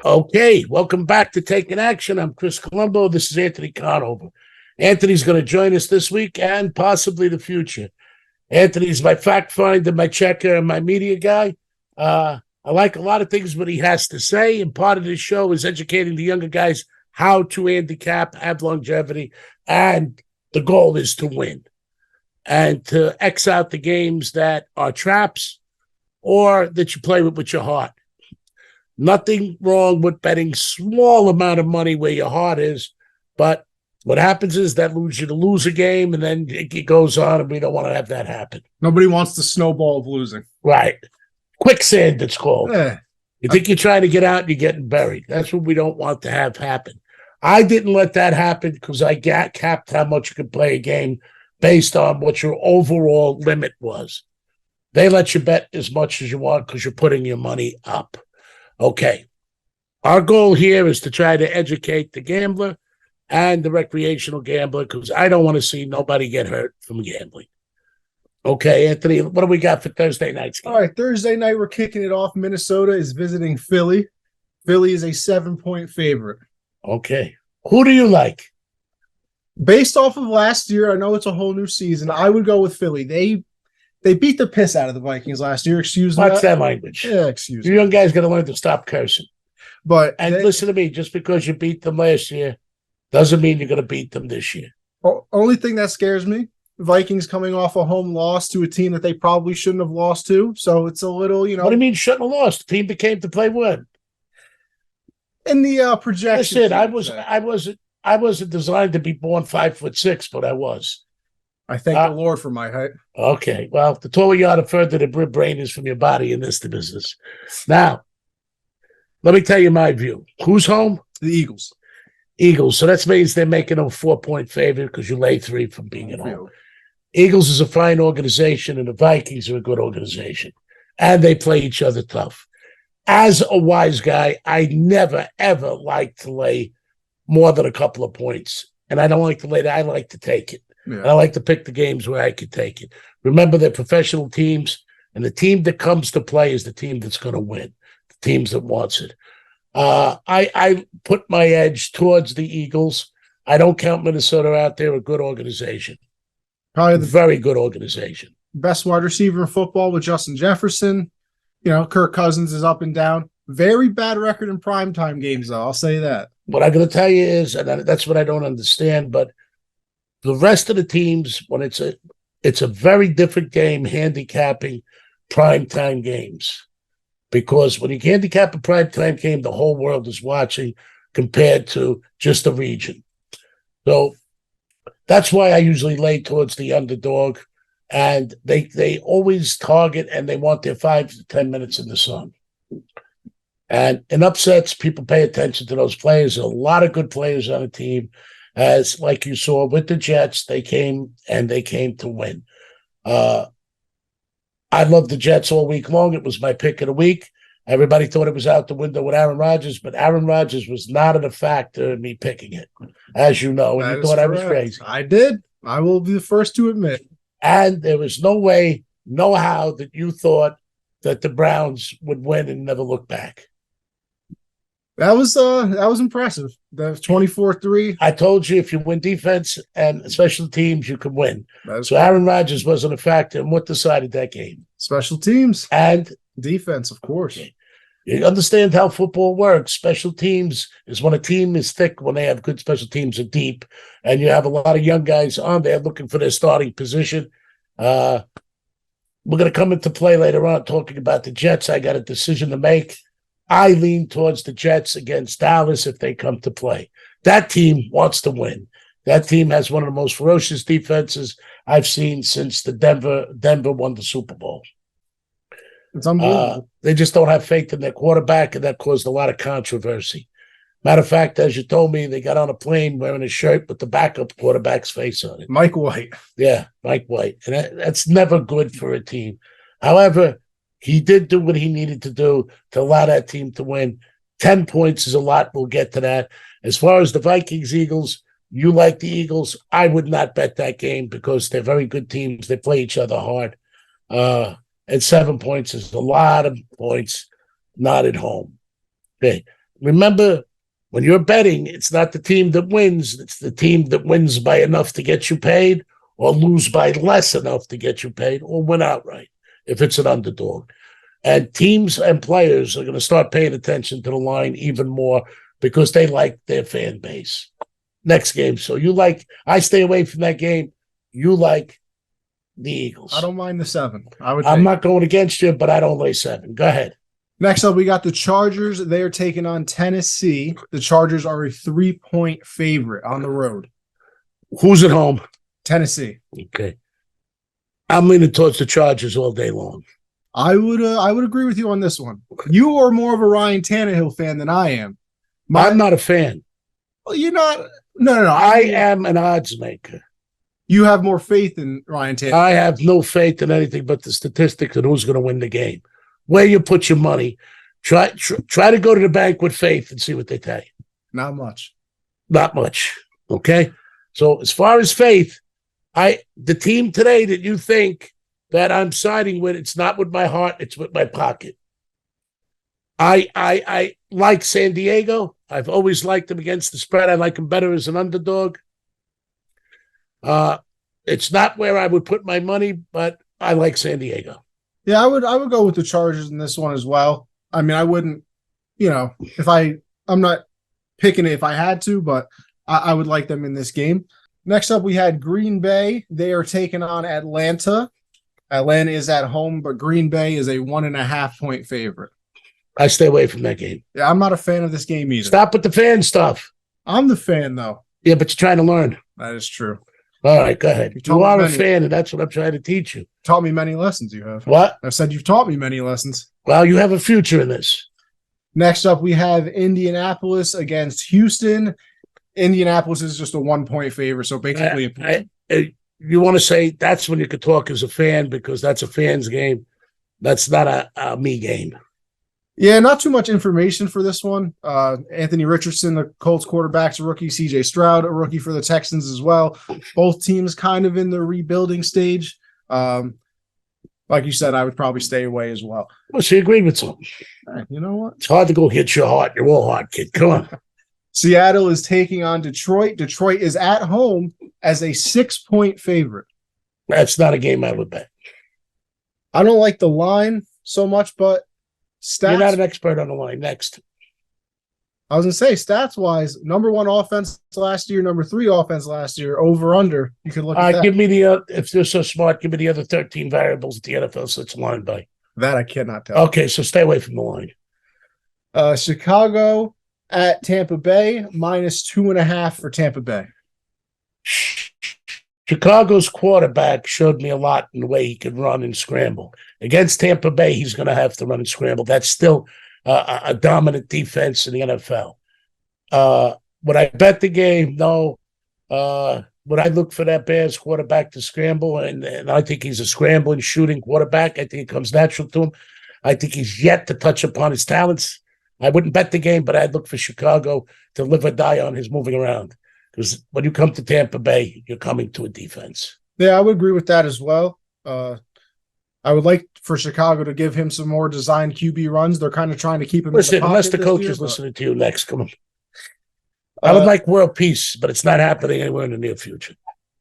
Okay, welcome back to Taking Action. I'm Chris Colombo. This is Anthony Conover. Anthony's going to join us this week and possibly the future. Anthony's my fact finder, my checker, and my media guy. I like a lot of things what he has to say, and part of this show is educating the younger guys how to handicap, have longevity, and the goal is to win and to X out the games that are traps or that you play with your heart. Nothing wrong with betting small amount of money where your heart is, but what happens is that leads you to lose a game, and then it goes on, and we don't want to have that happen. Nobody wants the snowball of losing. Right. Quicksand, it's called. Yeah. You think you're trying to get out and you're getting buried. That's what we don't want to have happen. I didn't let that happen because I capped how much you could play a game based on what your overall limit was. They let you bet as much as you want because you're putting your money up. Okay. Our goal here is to try to educate the gambler and the recreational gambler because I don't want to see nobody get hurt from gambling. Okay, Anthony, what do we got for Thursday night's game? All right, Thursday night, we're kicking it off. Minnesota is visiting Philly. Philly is a 7-point favorite. Okay. Who do you like? Based off of last year, I know it's a whole new season. I would go with Philly. They beat the piss out of the Vikings last year. Excuse me. What's that language? Yeah, excuse me. You young guys got to learn to stop cursing. And listen to me, just because you beat them last year doesn't mean you're going to beat them this year. Only thing that scares me, Vikings coming off a home loss to a team that they probably shouldn't have lost to. So it's a little, What do you mean shouldn't have lost? The team that came to play won. In the projection. Listen, I wasn't designed to be born 5'6", but I was. I thank the Lord for my height. Okay. Well, the taller you are, the further the brain is from your body in this business. Now, let me tell you my view. Who's home? The Eagles. Eagles. So that means they're making a 4-point favorite because you lay 3 from being at home. Eagles is a fine organization, and the Vikings are a good organization. And they play each other tough. As a wise guy, I never, ever like to lay more than a couple of points. And I don't like to lay that. I like to take it. Yeah. And I like to pick the games where I could take it. Remember, they're professional teams, and the team that comes to play is the team that's going to win, the teams that wants it. I put my edge towards the Eagles. I don't count Minnesota out there, a good organization. Probably the very good organization. Best wide receiver in football with Justin Jefferson. You know, Kirk Cousins is up and down. Very bad record in primetime games, though. I'll say that. What I'm going to tell you is, and that's what I don't understand, but the rest of the teams, when it's a very different game, handicapping primetime games. Because when you handicap a primetime game, the whole world is watching compared to just a region. So that's why I usually lay towards the underdog. And they always target and they want their 5 to 10 minutes in the sun. And in upsets, people pay attention to those players. There's a lot of good players on the team. As like you saw with the Jets, they came to win. I loved the Jets all week long. It was my pick of the week. Everybody thought it was out the window with Aaron Rodgers, but Aaron Rodgers was not a factor in me picking it, as you know. And you thought I was crazy. I did. I will be the first to admit. And there was no way, no how that you thought that the Browns would win and never look back. That was impressive. The 24-3. I told you if you win defense and special teams, you can win. So Aaron Rodgers wasn't a factor. And what decided that game? Special teams. And defense, of course. You understand how football works. Special teams is when a team is thick, when they have good special teams and deep, and you have a lot of young guys on there looking for their starting position. We're going to come into play later on talking about the Jets. I got a decision to make. I lean towards the Jets against Dallas if they come to play. That team wants to win. That team has one of the most ferocious defenses I've seen since the Denver won the Super Bowl. It's unbelievable. They just don't have faith in their quarterback, and that caused a lot of controversy. Matter of fact, as you told me, they got on a plane wearing a shirt with the backup quarterback's face on it. Mike White. Yeah, Mike White. And that's never good for a team. However, he did do what he needed to do to allow that team to win. 10 points is a lot. We'll get to that. As far as the Vikings-Eagles, you like the Eagles. I would not bet that game because they're very good teams. They play each other hard. And 7 points is a lot of points, not at home. Okay. Remember, when you're betting, it's not the team that wins. It's the team that wins by enough to get you paid or lose by less enough to get you paid or win outright if it's an underdog. And teams and players are going to start paying attention to the line even more because they like their fan base. Next game. So I stay away from that game. You like the Eagles. I don't mind the 7. I'm not going against you, but I don't lay 7. Go ahead. Next up, we got the Chargers. They are taking on Tennessee. The Chargers are a 3-point favorite on the road. Who's at home? Tennessee. Okay. I'm leaning towards the Chargers all day long. I would agree with you on this one. You are more of a Ryan Tannehill fan than I am. I'm not a fan. Well, you're not. No. I am an odds maker. You have more faith in Ryan Tannehill. I have no faith in anything but the statistics and who's going to win the game. Where you put your money, try to go to the bank with faith and see what they tell you. Not much. Not much. Okay. So as far as faith, the team today that you think that I'm siding with, it's not with my heart, it's with my pocket. I like San Diego. I've always liked them against the spread. I like them better as an underdog. It's not where I would put my money, but I like San Diego. Yeah, I would go with the Chargers in this one as well. I mean, I wouldn't, I'm not picking it if I had to, but I would like them in this game. Next up, we had Green Bay. They are taking on Atlanta. Atlanta is at home, but Green Bay is a 1.5-point favorite. I stay away from that game. Yeah, I'm not a fan of this game either. Stop with the fan stuff. I'm the fan, though. Yeah, but you're trying to learn. That is true. All right, go ahead. You are a fan, and that's what I'm trying to teach you. Taught me many lessons, you have. What? I said you've taught me many lessons. Well, you have a future in this. Next up, we have Indianapolis against Houston. Indianapolis is just a 1-point favorite, so basically... you want to say that's when you could talk as a fan because that's a fan's game. That's not a me game. Yeah, not too much information for this one. Anthony Richardson, the Colts quarterback's a rookie. CJ Stroud, a rookie for the Texans as well. Both teams kind of in the rebuilding stage. Like you said, I would probably stay away as well. Well, she agreed with something. You know what? It's hard to go hit your heart. You're all heart, kid. Come on. Seattle is taking on Detroit. Detroit is at home as a 6-point favorite. That's not a game I would bet. I don't like the line so much, but stats. You're not an expert on the line. Next. I was going to say, stats-wise, number 1 offense last year, number 3 offense last year, over-under. You could look at that. Give me if you're so smart, give me the other 13 variables that the NFL sets line by. That I cannot tell. Okay, so stay away from the line. Chicago at Tampa Bay, -2.5 for Tampa Bay. Chicago's quarterback showed me a lot in the way he could run and scramble. Against Tampa Bay, he's going to have to run and scramble. That's still a dominant defense in the NFL. Would I bet the game? No. Would I look for that Bears quarterback to scramble? And I think he's a scrambling, shooting quarterback. I think it comes natural to him. I think he's yet to touch upon his talents. I wouldn't bet the game, but I'd look for Chicago to live or die on his moving around. Because when you come to Tampa Bay, you're coming to a defense. Yeah, I would agree with that as well. I would like for Chicago to give him some more designed QB runs. They're kind of trying to keep him. Listen, unless the coach is listening to you next, come on. I would like world peace, but it's not happening anywhere in the near future.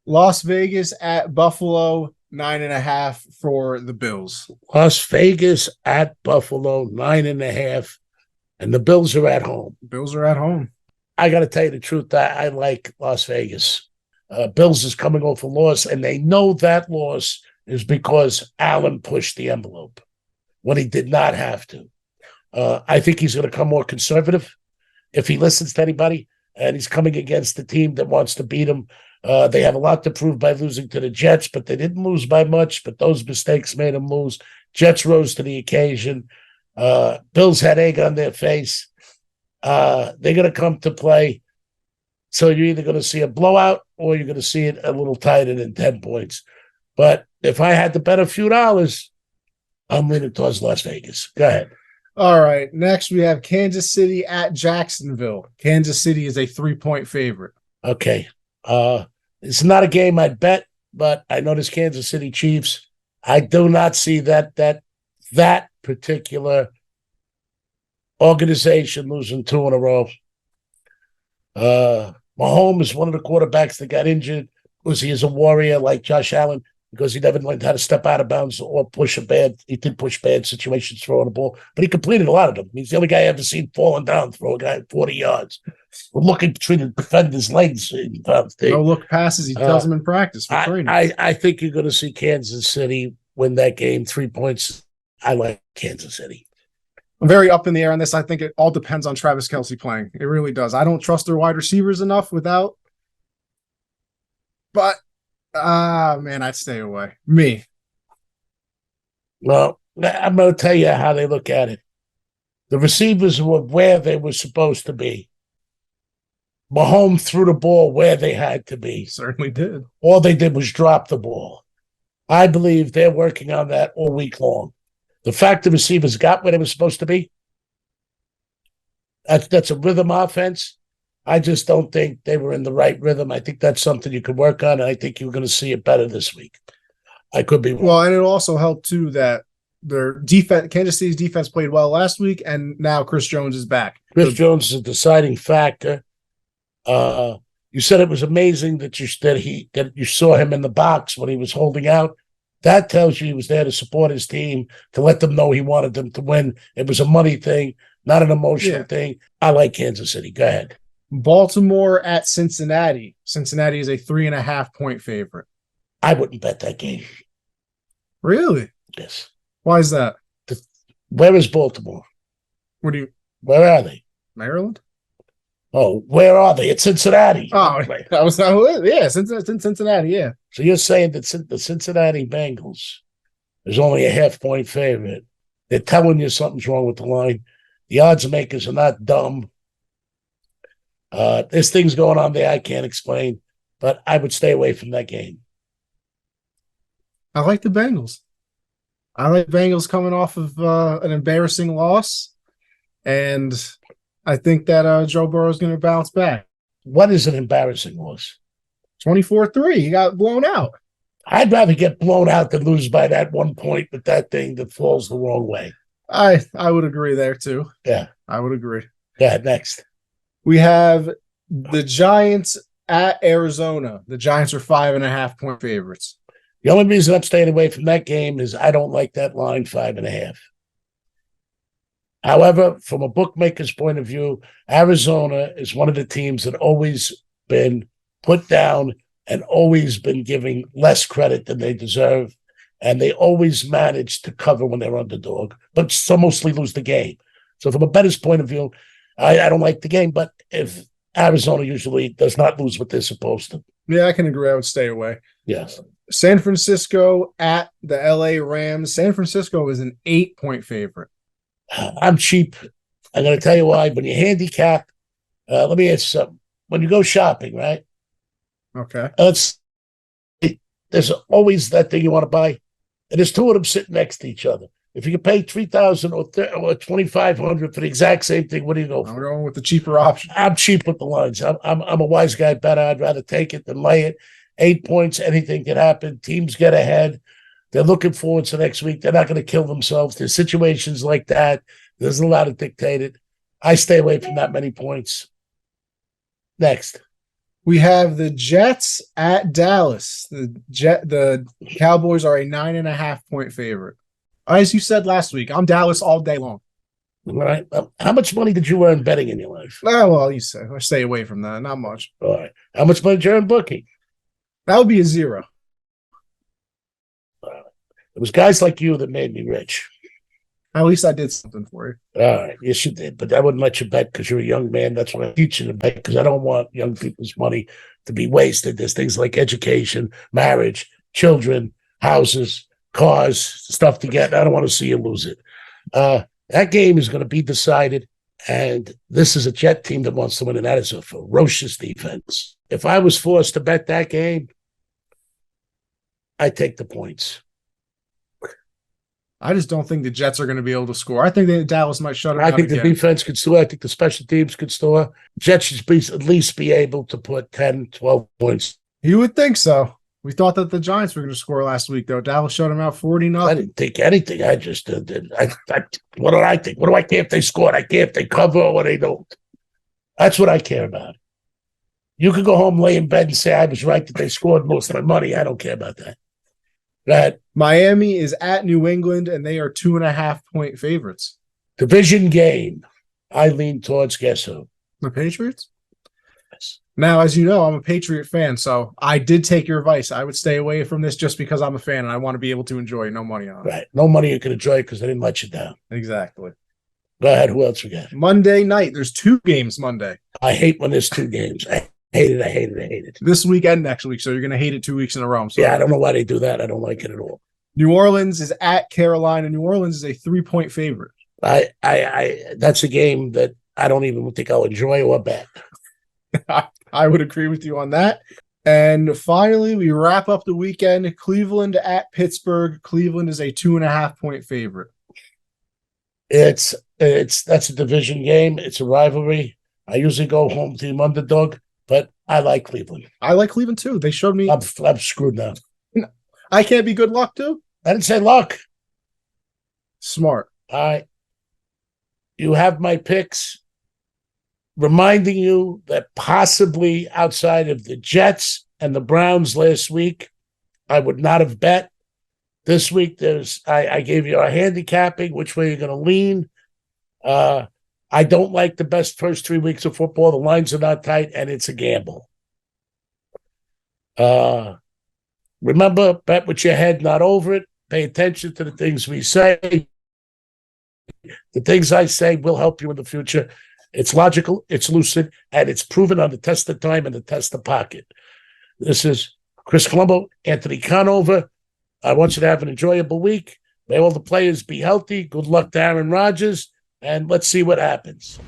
Las Vegas at Buffalo, 9.5 for the Bills. Las Vegas at Buffalo, 9.5, and the Bills are at home. Bills are at home. I got to tell you the truth. I like Las Vegas. Bills is coming off a loss, and they know that loss is because Allen pushed the envelope when he did not have to. I think he's going to come more conservative if he listens to anybody, and he's coming against the team that wants to beat him. They have a lot to prove by losing to the Jets, but they didn't lose by much, but those mistakes made them lose. Jets rose to the occasion. Bills had egg on their face. They're going to come to play. So you're either going to see a blowout or you're going to see it a little tighter than 10 points. But if I had to bet a few dollars, I'm leaning towards Las Vegas. Go ahead. All right. Next, we have Kansas City at Jacksonville. Kansas City is a 3-point favorite. Okay. It's not a game I'd bet, but I know this Kansas City Chiefs. I do not see that particular Organization losing 2 in a row. Mahomes is one of the quarterbacks that got injured because he is a warrior like Josh Allen, because he never learned how to step out of bounds or he did push bad situations throwing the ball, but he completed a lot of them. He's the only guy I ever seen falling down, throw a guy 40 yards. We're looking between the defender's legs. No look passes. He tells them in practice for training. I think you're going to see Kansas City win that game 3 points. I like Kansas City. I'm very up in the air on this. I think it all depends on Travis Kelce playing. It really does. I don't trust their wide receivers enough without. But, man, I'd stay away. Me. Well, I'm going to tell you how they look at it. The receivers were where they were supposed to be. Mahomes threw the ball where they had to be. Certainly did. All they did was drop the ball. I believe they're working on that all week long. The fact the receivers got where they were supposed to be, that's a rhythm offense. I just don't think they were in the right rhythm. I think that's something you could work on, and I think you're going to see it better this week. I could be wrong. Well, and it also helped, too, that their defense, Kansas City's defense played well last week, and now Chris Jones is back. Chris Jones is a deciding factor. You said it was amazing that you saw him in the box when he was holding out. That tells you he was there to support his team, to let them know he wanted them to win. It was a money thing, not an emotional thing. I like Kansas City. Go ahead. Baltimore at Cincinnati. Cincinnati is a 3.5-point favorite. I wouldn't bet that game. Really? Yes. Why is that? Where is Baltimore? Where are they? Maryland? Oh, where are they? It's Cincinnati. Oh, it's in Cincinnati, yeah. So you're saying that the Cincinnati Bengals is only a half-point favorite. They're telling you something's wrong with the line. The odds makers are not dumb. There's things going on there I can't explain, but I would stay away from that game. I like the Bengals. I like Bengals coming off of an embarrassing loss, and I think that Joe Burrow is going to bounce back. What is an embarrassing loss? 24-3. He got blown out. I'd rather get blown out than lose by that 1 point with that thing that falls the wrong way. I would agree there, too. Yeah. I would agree. Yeah, next. We have the Giants at Arizona. The Giants are 5.5-point favorites. The only reason I'm staying away from that game is I don't like that line 5.5. However, from a bookmaker's point of view, Arizona is one of the teams that always been put down and always been giving less credit than they deserve. And they always manage to cover when they're underdog, but so mostly lose the game. So from a bettor's point of view, I don't like the game, but if Arizona usually does not lose what they're supposed to. Yeah, I can agree. I would stay away. Yes. San Francisco at the LA Rams. San Francisco is an 8-point favorite. I'm cheap. I'm going to tell you why. When you handicap, let me ask you something. When you go shopping, right? Okay. There's always that thing you want to buy, and there's two of them sitting next to each other. If you can pay $3,000 or $2,500 for the exact same thing, what do you go for? I'm going with the cheaper option. I'm cheap with the lines. I'm a wise guy better. I'd rather take it than lay it. 8 points, anything can happen. Teams get ahead. They're looking forward to next week. They're not going to kill themselves. There's situations like that. There's a lot of dictated. I stay away from that many points. Next. We have the Jets at Dallas. The Cowboys are a 9.5-point favorite. As you said last week, I'm Dallas all day long. All right. How much money did you earn betting in your life? Oh, well, you said I stay away from that. Not much. All right. How much money did you earn Bookie? That would be a 0. It was guys like you that made me rich. At least I did something for you. All right. Yes, you did. But I wouldn't let you bet because you're a young man. That's why I teach you to bet, because I don't want young people's money to be wasted. There's things like education, marriage, children, houses, cars, stuff to get. I don't want to see you lose it. That game is going to be decided, and this is a Jet team that wants to win, and that is a ferocious defense. If I was forced to bet that game, I'd take the points. I just don't think the Jets are going to be able to score. I think that Dallas might shut it down. I think the defense could score. I think the special teams could score. Jets should at least be able to put 10, 12 points. You would think so. We thought that the Giants were going to score last week, though. Dallas shut them out 40-0. I didn't think anything. I just did. What do I think? What do I care if they scored? I care if they cover or they don't. That's what I care about. You could go home, lay in bed, and say I was right that they scored most of my money. I don't care about that. That Miami is at New England, and they are 2.5-point favorites. division game. I lean towards guess who? The Patriots? Yes. Now, as you know, I'm a Patriot fan, so I did take your advice. I would stay away from this just because I'm a fan and I want to be able to enjoy. No money on it. Right. No money you can enjoy because I didn't let you down. Exactly. Go ahead. Who else we got? Monday night. There's 2 games Monday. I hate when there's 2 games. I hate it. This week and next week, so you're going to hate it 2 weeks in a row. So Yeah, I don't know why they do that. I don't like it at all. New Orleans is at Carolina. New Orleans is a 3-point favorite. That's a game that I don't even think I'll enjoy or bet. I would agree with you on that. And finally, we wrap up the weekend. Cleveland at Pittsburgh. Cleveland is a 2.5-point favorite. That's a division game. It's a rivalry. I usually go home team underdog, but I like Cleveland. I like Cleveland too. They showed me. I'm screwed now. I can't be good luck too. I didn't say luck. Smart. All right. You have my picks. Reminding you that possibly outside of the Jets and the Browns last week, I would not have bet. This week, I gave you a handicapping, which way you're going to lean. I don't like the best first 3 weeks of football. The lines are not tight, and it's a gamble. Remember, bet with your head, not over it. Pay attention to the things we say. The things I say will help you in the future. It's logical, it's lucid, and it's proven on the test of time and the test of pocket. This is Chris Colombo, Anthony Conover. I want you to have an enjoyable week. May all the players be healthy. Good luck to Aaron Rodgers, and let's see what happens.